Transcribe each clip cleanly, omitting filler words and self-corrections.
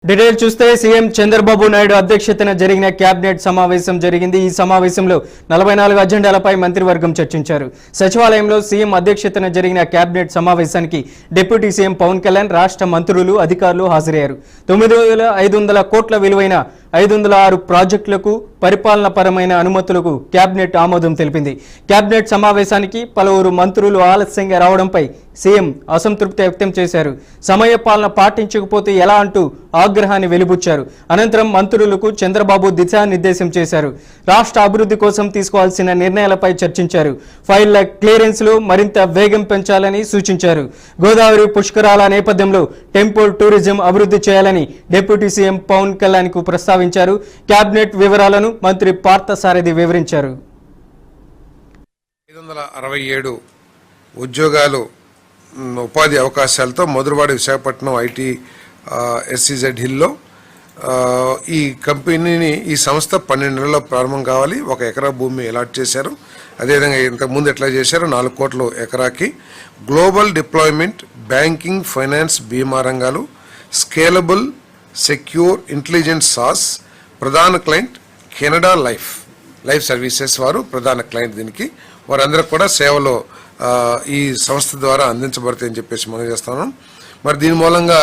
Detail చూస్తే CM Chandrababu Naidu అధ్యక్షతన జరిగిన కేబినెట్ సమావేశం జరిగింది. ఈ సమావేశంలో 44 అజెండాలపై మంత్రివర్గం చర్చించారు. సచివాలయంలో సీఎం అధ్యక్షతన జరిగిన కేబినెట్ సమావేశానికి డిప్యూటీ సీఎం పవన్ కళ్యాణ్, రాష్ట్ర మంత్రులు, అధికారులు హాజరయ్యారు. 9,500 కోట్ల విలువైన 506 ప్రాజెక్టులకు పరిపాలనపరమైన అనుమతులకు కేబినెట్ ఆమోదం తెలిపింది. కేబినెట్ సమావేశానికి పలువురు మంత్రులు ఆలస్యంగా రావడంపై సీఎం అసంతృప్తి వ్యక్తం చేశారు. సమయ పాలన పాటించకపోతే ఎలా అంటూ ఆగ్రహాన్ని వెలిబుచ్చారు. అనంతరం మంత్రులకు చంద్రబాబు దిశానిర్దేశం చేశారు. రాష్ట్ర అభివృద్ధి కోసం తీసుకోవాల్సిన నిర్ణయాలపై చర్చించారు. ఫైళ్ల క్లియరెన్స్లో మరింత వేగం పెంచాలని సూచించారు. గోదావరి పుష్కరాల నేపథ్యంలో టెంపుల్ టూరిజం అభివృద్ధి చేయాలని డిప్యూటీ సీఎం పవన్ కళ్యాణ్ కు ప్రస్తావించారు. కేబినెట్ వివరాలను మంత్రి పార్థసారథి వివరించారు. 567 ఉద్యోగాలు ఉపాధి అవకాశాలతో మధురవాడ విశాఖపట్నం ఐటీ ఎస్సీజెడ్ హిల్లో ఈ కంపెనీని ఈ సంస్థ 12 నెలల్లో ప్రారంభం కావాలి. 1 ఎకరా భూమి అలాట్ చేశారు. అదేవిధంగా ఇంతకుముందు ఎట్లా చేశారు 4 కోట్ల ఎకరాకి. గ్లోబల్ డిప్లాయ్మెంట్, బ్యాంకింగ్, ఫైనాన్స్, బీమా రంగాలు, స్కేలబుల్, సెక్యూర్, ఇంటెలిజెంట్ సాస్. ప్రధాన క్లయింట్ కెనడా లైఫ్ సర్వీసెస్ వారు ప్రధాన క్లయింట్. దీనికి వారందరూ కూడా సేవలు ఈ సంస్థ ద్వారా అందించబడతాయని చెప్పేసి మనం చేస్తున్నాం. మరి దీని మూలంగా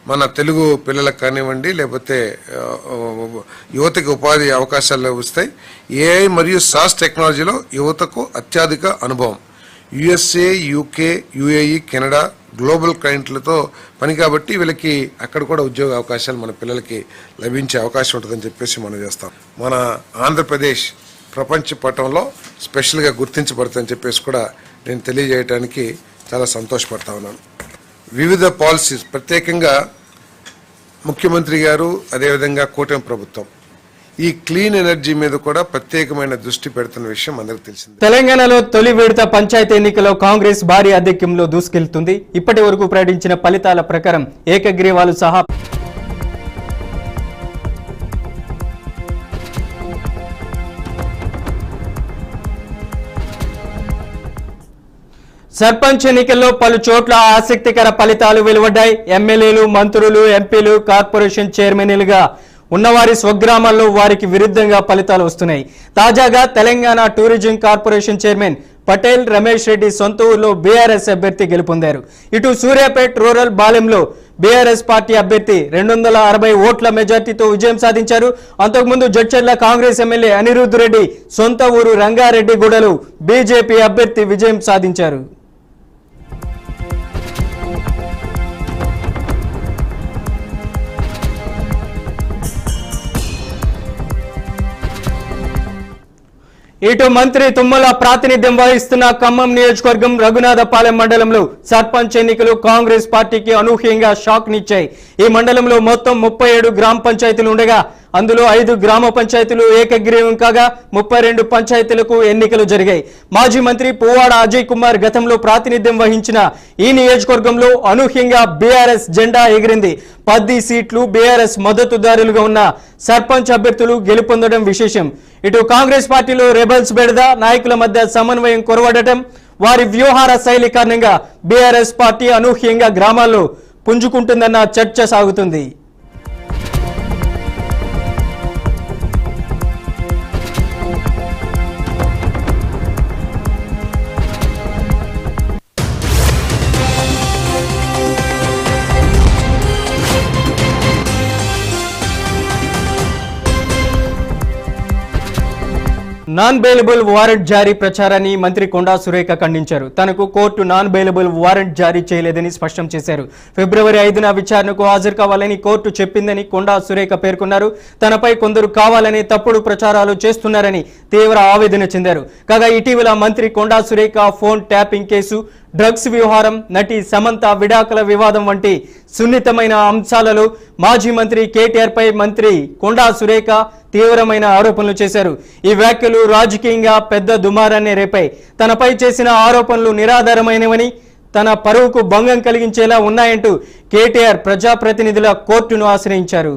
మన తెలుగు పిల్లలకు కానివ్వండి, లేకపోతే యువతకి ఉపాధి అవకాశాలు వస్తాయి. ఏఐ మరియు సాస్ టెక్నాలజీలో యువతకు అత్యధిక అనుభవం. USA, UK, UAE, Canada global క్లయింట్లతో పని కాబట్టి వీళ్ళకి అక్కడ కూడా ఉద్యోగ అవకాశాలు మన పిల్లలకి లభించే అవకాశం ఉంటుందని చెప్పేసి మనం చేస్తాం. మన ఆంధ్రప్రదేశ్ ప్రపంచ పటంలో స్పెషల్గా గుర్తించబడుతుందని చెప్పేసి కూడా నేను తెలియజేయడానికి చాలా సంతోషపడతా ఉన్నాను. వివిధ పాలసీస్, ప్రత్యేకంగా ముఖ్యమంత్రి గారు, అదేవిధంగా కూటమి ప్రభుత్వం ఈ క్లీన్ ఎనర్జీ మీద కూడా ప్రత్యేకమైన దృష్టి పెడుతున్న విషయం అందరికీ తెలిసింది. తెలంగాణలో తొలి విడత పంచాయతీ ఎన్నికల్లో కాంగ్రెస్ భారీ ఆధిక్యంలో దూసుకెళ్తుంది. ఇప్పటి వరకు ప్రకటించిన ఫలితాల ప్రకారం ఏకగ్రీవాలు సహా సర్పంచ్ ఎన్నికల్లో పలు చోట్ల ఆసక్తికర ఫలితాలు వెలువడ్డాయి. ఎమ్మెల్యేలు, మంత్రులు, ఎంపీలు, కార్పొరేషన్ చైర్మన్లుగా ఉన్నవారి స్వగ్రామాల్లో వారికి విరుద్ధంగా ఫలితాలు వస్తున్నాయి. తాజాగా Telangana tourism corporation chairman Patel Ramesh Reddy సొంత ఊర్లో బీఆర్ఎస్ అభ్యర్థి గెలుపొందారు. ఇటు సూర్యాపేట్ రూరల్ బాలెంలో బీఆర్ఎస్ పార్టీ అభ్యర్థి 260 ఓట్ల మెజార్టీతో విజయం సాధించారు. అంతకుముందు జడ్చర్ల కాంగ్రెస్ ఎమ్మెల్యే అనిరుద్ధ్ రెడ్డి సొంత ఊరు రంగారెడ్డిగూడలో బీజేపీ అభ్యర్థి విజయం సాధించారు. ఇటు మంత్రి తుమ్మల ప్రాతినిధ్యం వహిస్తున్న ఖమ్మం నియోజకవర్గం రఘునాథపాలెం మండలంలో సర్పంచ్ ఎన్నికలు కాంగ్రెస్ పార్టీకి అనూహ్యంగా షాక్ నిచ్చాయి. ఈ మండలంలో మొత్తం 37 గ్రామ పంచాయతీలు ఉండగా అందులో 5 గ్రామ పంచాయతీలు ఏకగ్రీవం కాగా 32 పంచాయతీలకు ఎన్నికలు జరిగాయి. మాజీ మంత్రి పువ్వాడ అజయ్ కుమార్ గతంలో ప్రాతినిధ్యం వహించిన ఈ నియోజకవర్గంలో అనూహ్యంగా బీఆర్ఎస్ జెండా ఎగిరింది. 10 సీట్లు బీఆర్ఎస్ మద్దతుదారులుగా ఉన్న సర్పంచ్ అభ్యర్థులు గెలుపొందడం విశేషం. ఇటు కాంగ్రెస్ పార్టీలో రెబల్స్ బెడద, నాయకుల మధ్య సమన్వయం కొరవడటం, వారి వ్యూహార శైలి కారణంగా బీఆర్ఎస్ పార్టీ అనూహ్యంగా గ్రామాల్లో పుంజుకుంటుందన్న చర్చ సాగుతుంది. నాన్ బెయిలబుల్ వారెంట్ జారీ ప్రచారాన్ని మంత్రి కొండా సురేఖ ఖండించారు. తనకు కోర్టు నాన్ బెయిలబుల్ వారెంట్ జారీ చేయలేదని స్పష్టం చేశారు. ఫిబ్రవరి 5న విచారణకు హాజరు కావాలని కోర్టు చెప్పిందని కొండా సురేఖ పేర్కొన్నారు. తనపై కొందరు కావాలని తప్పుడు ప్రచారాలు చేస్తున్నారని తీవ్ర ఆవేదన చెందారు. కాగా ఇటీవల మంత్రి Konda Surekha phone tapping case, drugs వ్యవహారం, నటి సమంత విడాకుల వివాదం వంటి సున్నితమైన అంశాలలో మాజీ మంత్రి కేటీఆర్ పై మంత్రి కొండా సురేఖ తీవ్రమైన ఆరోపణలు చేశారు. ఈ వ్యాఖ్యలు రాజకీయంగా పెద్ద దుమారాన్ని రేపాయి. తనపై చేసిన ఆరోపణలు నిరాధారమైనవని, తన పరువుకు భంగం కలిగించేలా ఉన్నాయంటూ కేటీఆర్ ప్రజాప్రతినిధుల కోర్టును ఆశ్రయించారు.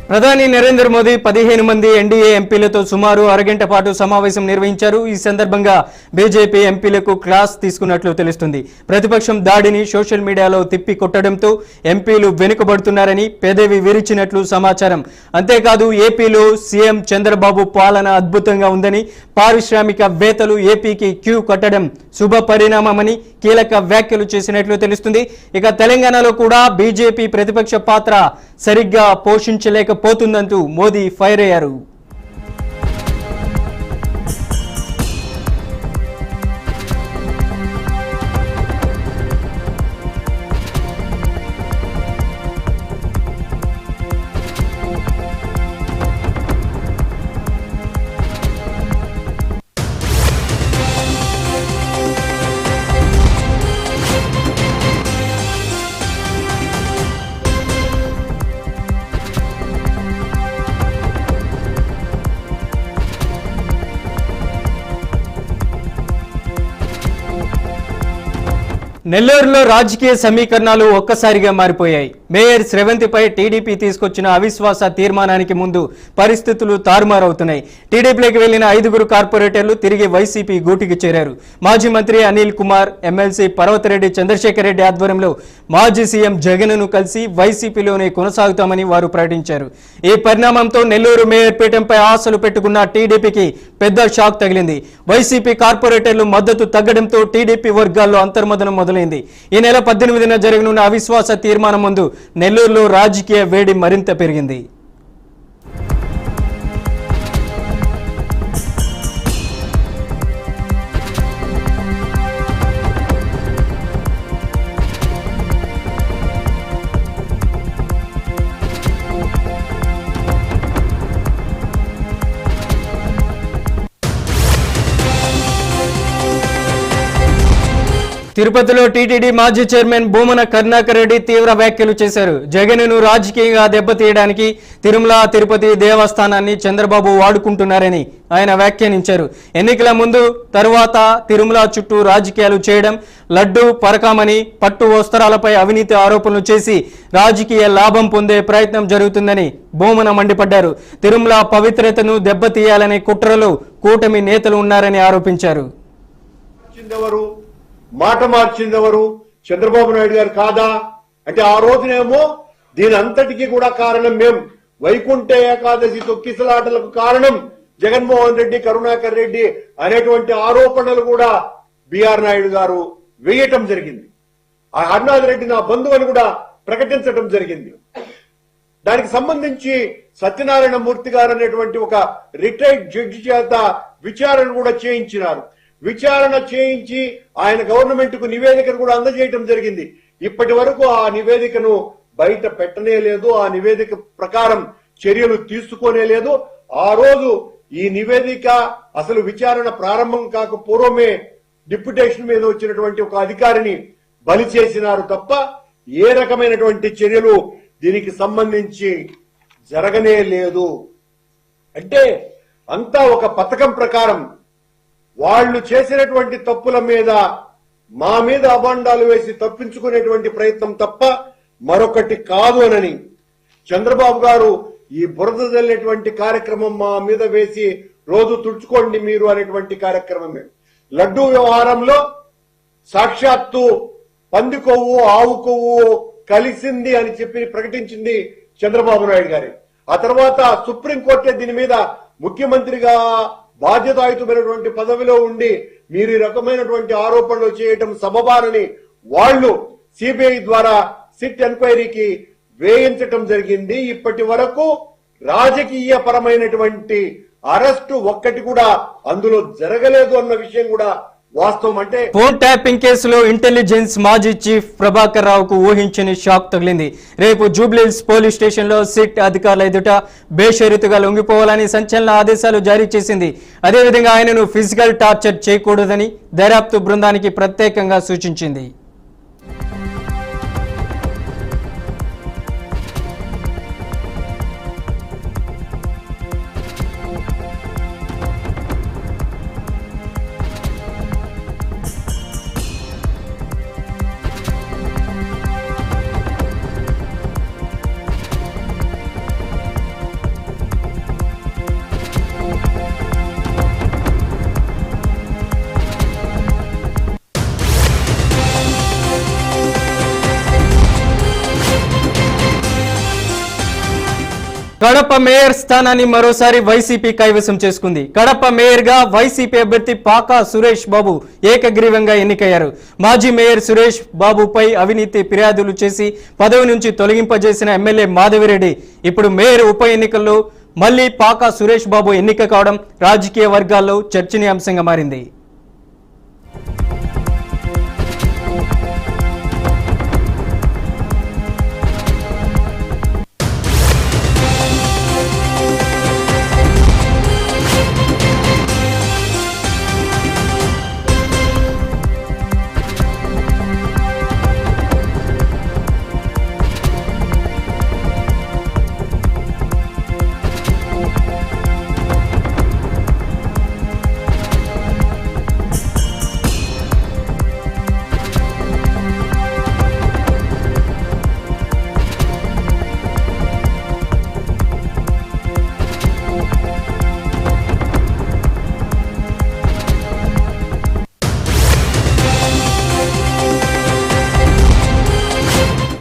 ప్రధాని నరేంద్ర మోదీ 15 మంది ఎన్డీఏ ఎంపీలతో సుమారు అరగంట పాటు సమావేశం నిర్వహించారు. ఈ సందర్భంగా బీజేపీ ఎంపీలకు క్లాస్ తీసుకున్నట్లు తెలుస్తుంది. ప్రతిపక్షం దాడిని సోషల్ మీడియాలో తిప్పి కొట్టడంతో ఎంపీలు వెనుకబడుతున్నారని పెదవి విరిచినట్లు సమాచారం. అంతేకాదు ఏపీలో సీఎం చంద్రబాబు పాలన అద్భుతంగా ఉందని, పారిశ్రామికవేత్తలు ఏపీకి క్యూ కట్టడం శుభ పరిణామమని కీలక వ్యాఖ్యలు చేసినట్లు తెలుస్తుంది. ఇక తెలంగాణలో కూడా బీజేపీ ప్రతిపక్ష పాత్ర సరిగ్గా పోషించలేకపోతుందంటూ మోదీ ఫైర్ అయ్యారు. నెల్లూరులో రాజకీయ సమీకరణాలు ఒక్కసారిగా మారిపోయాయి. మేయర్ స్రవంతిపై టీడీపీ తీసుకొచ్చిన అవిశ్వాస తీర్మానానికి ముందు పరిస్థితులు తారుమారవుతున్నాయి. టీడీపీలోకి వెళ్లిన 5 కార్పొరేటర్లు తిరిగి వైసీపీ గూటికి చేరారు. మాజీ మంత్రి అనిల్ కుమార్, ఎమ్మెల్సీ పర్వతరెడ్డి చంద్రశేఖర్ రెడ్డి ఆధ్వర్యంలో మాజీ సీఎం జగన్ను కలిసి వైసీపీలోనే కొనసాగుతామని వారు ప్రకటించారు. ఈ పరిణామంతో నెల్లూరు మేయర్ పీఠంపై ఆశలు పెట్టుకున్న టీడీపీకి పెద్ద షాక్ తగిలింది. వైసీపీ కార్పొరేటర్లు మద్దతు తగ్గడంతో టీడీపీ వర్గాల్లో అంతర్మదనం మొదలైంది. ఈ నెల 18న జరగనున్న అవిశ్వాస తీర్మానం ముందు నెల్లూరులో రాజకీయ వేడి మరింత పెరిగింది. తిరుపతిలో టీటీడీ మాజీ చైర్మన్ భూమన కరుణాకర్ రెడ్డి తీవ్ర వ్యాఖ్యలు చేశారు. జగన్ను రాజకీయంగా దెబ్బతీయడానికి తిరుమల తిరుపతి దేవస్థానాన్ని చంద్రబాబు వాడుకుంటున్నారని ఆయన వ్యాఖ్యానించారు. ఎన్నికల ముందు తరువాత తిరుమల చుట్టూ రాజకీయాలు చేయడం, లడ్డు పరకామని, పట్టు వస్త్రాలపై అవినీతి ఆరోపణలు చేసి రాజకీయ లాభం పొందే ప్రయత్నం జరుగుతుందని భూమన మండిపడ్డారు. తిరుమల పవిత్రతను దెబ్బతీయాలనే కుట్రలో కూటమి నేతలు ఉన్నారని ఆరోపించారు. మాట మార్చిందెవరు? చంద్రబాబు నాయుడు గారు కాదా? అంటే ఆ రోజునేమో దీని అంతటికీ కూడా కారణం మేము, వైకుంఠ ఏకాదశి తొక్కిసలాటలకు కారణం జగన్మోహన్ రెడ్డి, కరుణాకర్ రెడ్డి అనేటువంటి ఆరోపణలు కూడా బిఆర్ నాయుడు గారు వేయటం జరిగింది. ఆ హర్నాథ్ రెడ్డి నా బంధువు అని కూడా ప్రకటించడం జరిగింది. దానికి సంబంధించి సత్యనారాయణ మూర్తి గారు అనేటువంటి ఒక రిటైర్డ్ జడ్జి చేత విచారణ కూడా చేయించినారు. విచారణ చేయించి ఆయన గవర్నమెంట్ కు నివేదికను కూడా అందజేయటం జరిగింది. ఇప్పటి వరకు ఆ నివేదికను బయట పెట్టనే లేదు. ఆ నివేదిక ప్రకారం చర్యలు తీసుకోనే లేదు. ఆ రోజు ఈ నివేదిక అసలు విచారణ ప్రారంభం కాక పూర్వమే డిప్యుటేషన్ మీద వచ్చినటువంటి ఒక అధికారిని బలి చేసినారు తప్ప ఏ రకమైనటువంటి చర్యలు దీనికి సంబంధించి జరగనే లేదు. అంటే అంతా ఒక పథకం ప్రకారం వాళ్ళు చేసినటువంటి తప్పుల మీద మా మీద అభాండాలు వేసి తప్పించుకునేటువంటి ప్రయత్నం తప్ప మరొకటి కాదు అనని చంద్రబాబు గారు ఈ బురద జల్లేటువంటి కార్యక్రమం మా మీద వేసి రోజు తుడుచుకోండి మీరు అనేటువంటి కార్యక్రమమే. లడ్డూ వ్యవహారంలో సాక్షాత్తు పంది కొవ్వు, ఆవు కొవ్వు కలిసింది అని చెప్పి ప్రకటించింది చంద్రబాబు నాయుడు గారి. ఆ తర్వాత సుప్రీంకోర్టే దీని మీద ముఖ్యమంత్రిగా బాధ్యతాయుతమైనటువంటి పదవిలో ఉండి మీరు ఈ రకమైనటువంటి ఆరోపణలు చేయటం సబబారని వాళ్ళు సిబిఐ ద్వారా సిట్ ఎంక్వైరీకి వేయించటం జరిగింది. ఇప్పటి వరకు రాజకీయ పరమైనటువంటి అరెస్టు ఒక్కటి కూడా అందులో జరగలేదు అన్న విషయం కూడా వాస్తవం. అంటే ఫోన్ ట్యాపింగ్ కేసులో ఇంటెలిజెన్స్ మాజీ చీఫ్ ప్రభాకర్ రావుకు ఊహించని షాక్ తగిలింది. రేపు జూబ్లీహిల్స్ పోలీస్ స్టేషన్ లో సిట్ అధికారుల ఎదుట బేషరతుగా లొంగిపోవాలని సంచలన ఆదేశాలు జారీ చేసింది. అదేవిధంగా ఆయనను ఫిజికల్ టార్చర్ చేయకూడదని దర్యాప్తు బృందానికి ప్రత్యేకంగా సూచించింది. కడప మేయర్ స్థానాన్ని మరోసారి వైసీపీ కైవసం చేసుకుంది. కడప మేయర్ గా వైసీపీ అభ్యర్థి పాకా సురేష్ బాబు ఏకగ్రీవంగా ఎన్నికయ్యారు. మాజీ మేయర్ సురేష్ బాబుపై అవినీతి ఫిర్యాదులు చేసి పదవి నుంచి తొలగింపజేసిన ఎమ్మెల్యే మాధవిరెడ్డి ఇప్పుడు మేయర్ ఉప ఎన్నికల్లో మళ్లీ పాకా సురేష్ బాబు ఎన్నిక కావడం రాజకీయ వర్గాల్లో చర్చనీయాంశంగా మారింది.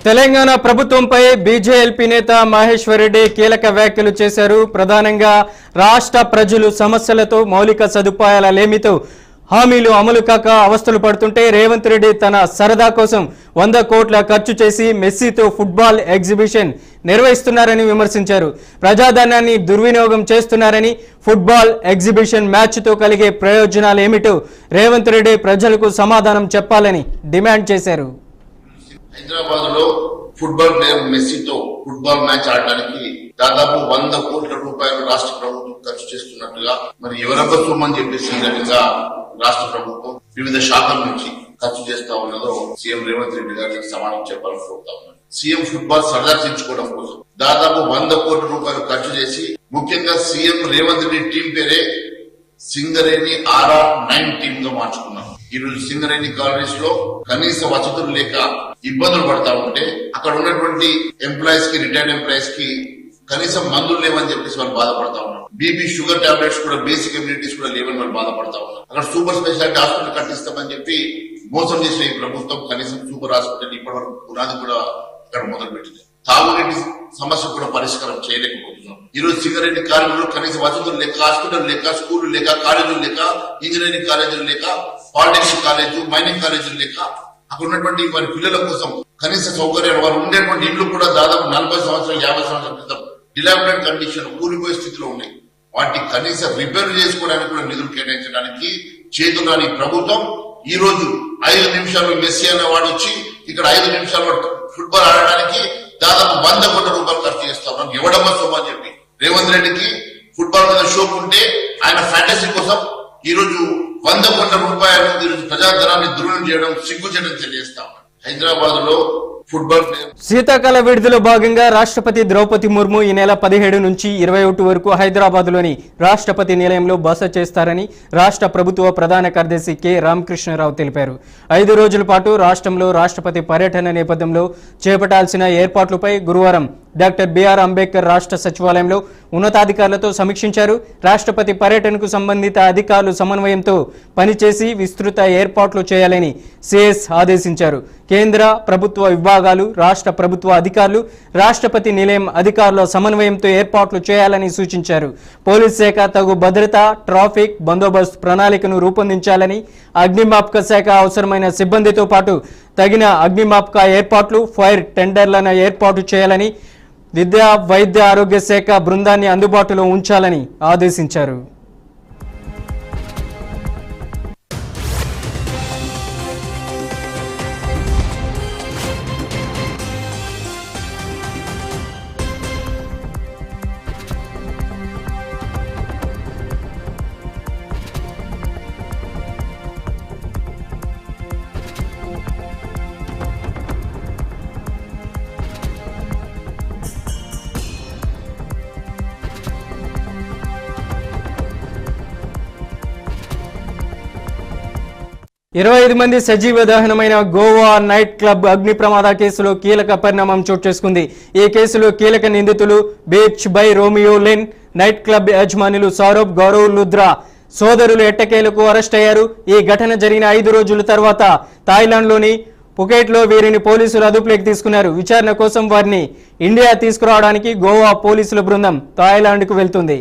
తెలంగాణ ప్రభుత్వంపై బీజేఎల్పీ నేత మహేశ్వర్ రెడ్డి కీలక వ్యాఖ్యలు చేశారు. ప్రధానంగా రాష్ట్ర ప్రజలు సమస్యలతో మౌలిక సదుపాయాల లేమితో హామీలు అమలు కాక అవస్థలు పడుతుంటే రేవంత్ రెడ్డి తన సరదా కోసం 100 కోట్ల ఖర్చు చేసి మెస్సీతో ఫుట్బాల్ ఎగ్జిబిషన్ నిర్వహిస్తున్నారని విమర్శించారు. ప్రజాధనాన్ని దుర్వినియోగం చేస్తున్నారని, ఫుట్బాల్ ఎగ్జిబిషన్ మ్యాచ్తో కలిగే ప్రయోజనాలు ఏమిటో రేవంత్ రెడ్డి ప్రజలకు సమాధానం చెప్పాలని డిమాండ్ చేశారు. హైదరాబాద్ లో ఫుట్బాల్ ప్లేయర్ మెస్సీతో ఫుట్బాల్ మ్యాచ్ ఆడడానికి దాదాపు 100 కోట్ల రూపాయలు రాష్ట్ర ప్రభుత్వం ఖర్చు చేస్తున్నట్టుగా మరి ఎవరబ్బ సొమ్మని చెప్పేసి విధంగా రాష్ట్ర ప్రభుత్వం వివిధ శాఖల నుంచి ఖర్చు చేస్తా ఉన్నదో సీఎం రేవంత్ రెడ్డి గారికి సమాధానం చెప్పాలని కోరుతా ఉన్నాను. సీఎం ఫుట్బాల్ సరదా తీర్చుకోవడం కోసం దాదాపు 100 కోట్ల రూపాయలు ఖర్చు చేసి ముఖ్యంగా సీఎం రేవంత్ రెడ్డి టీం పేరే సింగరేణి RR9 టీమ్ గా మార్చుకున్నాం. ఈ రోజు సింగరేణి కాలనీస్ లో కనీస వసతులు లేక ఇబ్బందులు పడతా ఉంటే అక్కడ ఉన్నటువంటి ఎంప్లాయీస్ కి, రిటైర్డ్ ఎంప్లాయీస్ కి కనీసం మందులు లేవని చెప్పేసి వాళ్ళు బాధపడతా ఉన్నారు. బీపీ, షుగర్ టాబ్లెట్స్ కూడా, బేసిక్ ఇమ్యూనిటీస్ కూడా లేవని వాళ్ళు బాధపడతా ఉన్నారు. అక్కడ సూపర్ స్పెషాలిటీ హాస్పిటల్ కట్టిస్తామని చెప్పి మోసం చేసిన ఈ ప్రభుత్వం కనీసం సూపర్ హాస్పిటల్ ఇప్పటి వరకు పునాది కూడా ఇక్కడ మొదలు పెట్టింది. తాగునీటి సమస్య కూడా పరిష్కారం చేయలేకపోతున్నాం. ఈ రోజు సింగరేణి కార్మికులు కనీస వసతులు లేక, హాస్పిటల్ లేక, స్కూళ్లు లేక, కాలేజీలు లేక, ఇంజనీరింగ్ కాలేజీలు లేక, పాలిటెక్నిక్ కాలేజీ, మైనింగ్ కాలేజీలు లేక అక్కడ ఉన్నటువంటి వారి పిల్లల కోసం కనీస సౌకర్యాలు, వారు ఉండేటువంటి ఇళ్లు కూడా దాదాపు 40 సంవత్సరాలు 50 సంవత్సరాల క్రితం డిలాబిలేట్ కండిషన్, కూలిపోయే స్థితిలో ఉన్నాయి. వాటి కనీస రిపేర్ చేసుకోవడానికి కూడా నిధులు కేటాయించడానికి చేతులాని ప్రభుత్వం ఈ రోజు 5 నిమిషాలు మెస్సీ అనే వాడు వచ్చి ఇక్కడ 5 నిమిషాలు ఫుట్బాల్ ఆడడానికి దాదాపు 100 కోట్ల రూపాయలు ఖర్చు చేస్తా ఉన్నాం. ఎవడమ్మ సొమ్ము అని చెప్పి రేవంత్ రెడ్డికి ఫుట్బాల్ మీద షోక్ ఉంటే ఆయన ఫ్యాంటసీ కోసం ఈ రోజు 100 కోట్ల రూపాయలు ఈరోజు ప్రజాధనాన్ని దుర్వినియోగం చేయడం సిగ్గుచేటం తెలియజేస్తా ఉన్నాం. హైదరాబాద్ లో ఫుట్బాల్ శీతాకాల విడుదల భాగంగా రాష్ట్రపతి ద్రౌపది ముర్ము ఈ నెల 17 నుంచి 21 వరకు హైదరాబాద్ లోని రాష్ట్రపతి నిలయంలో బస చేస్తారని రాష్ట్ర ప్రభుత్వ ప్రధాన కార్యదర్శి కె రామకృష్ణరావు తెలిపారు. 5 రోజుల పాటు రాష్ట్రంలో రాష్ట్రపతి పర్యటన నేపథ్యంలో చేపట్టాల్సిన ఏర్పాట్లపై గురువారం డాక్టర్ బిఆర్ అంబేద్కర్ రాష్ట్ర సచివాలయంలో ఉన్నతాధికారులతో సమీక్షించారు. రాష్ట్రపతి పర్యటనకు సంబంధిత అధికారులు సమన్వయంతో పనిచేసి విస్తృత ఏర్పాట్లు చేయాలని సిఎస్ ఆదేశించారు. కేంద్ర ప్రభుత్వ విభాగాలు, రాష్ట్ర ప్రభుత్వ అధికారులు, రాష్ట్రపతి నిలయం అధికారుల సమన్వయంతో ఏర్పాట్లు చేయాలని సూచించారు. పోలీస్ శాఖ తగు భద్రత, ట్రాఫిక్ బందోబస్తు ప్రణాళికను రూపొందించాలని, అగ్నిమాపక శాఖ అవసరమైన సిబ్బందితో పాటు తగిన అగ్నిమాపక ఏర్పాట్లు, ఫైర్ టెండర్లను ఏర్పాటు చేయాలని, విద్యా, వైద్య, ఆరోగ్య శాఖ బృందాన్ని అందుబాటులో ఉంచాలని ఆదేశించారు. ఇరవై 25 మంది సజీవ దహనమైన గోవా నైట్ క్లబ్ అగ్ని ప్రమాద కేసులో కీలక పరిణామం చోటు చేసుకుంది. ఈ కేసులో కీలక నిందితులు beach by Romeo lane night club యజమానులు సౌరభ్, గౌరవ్ లుద్రా సోదరులు ఎట్టకేలకు అరెస్ట్ అయ్యారు. ఈ ఘటన జరిగిన 5 రోజుల తర్వాత థాయిలాండ్లోని పుకెట్లో వీరిని పోలీసులు అదుపులోకి తీసుకున్నారు. విచారణ కోసం వారిని ఇండియా తీసుకురావడానికి గోవా పోలీసుల బృందం థాయిలాండ్కు వెళ్తుంది.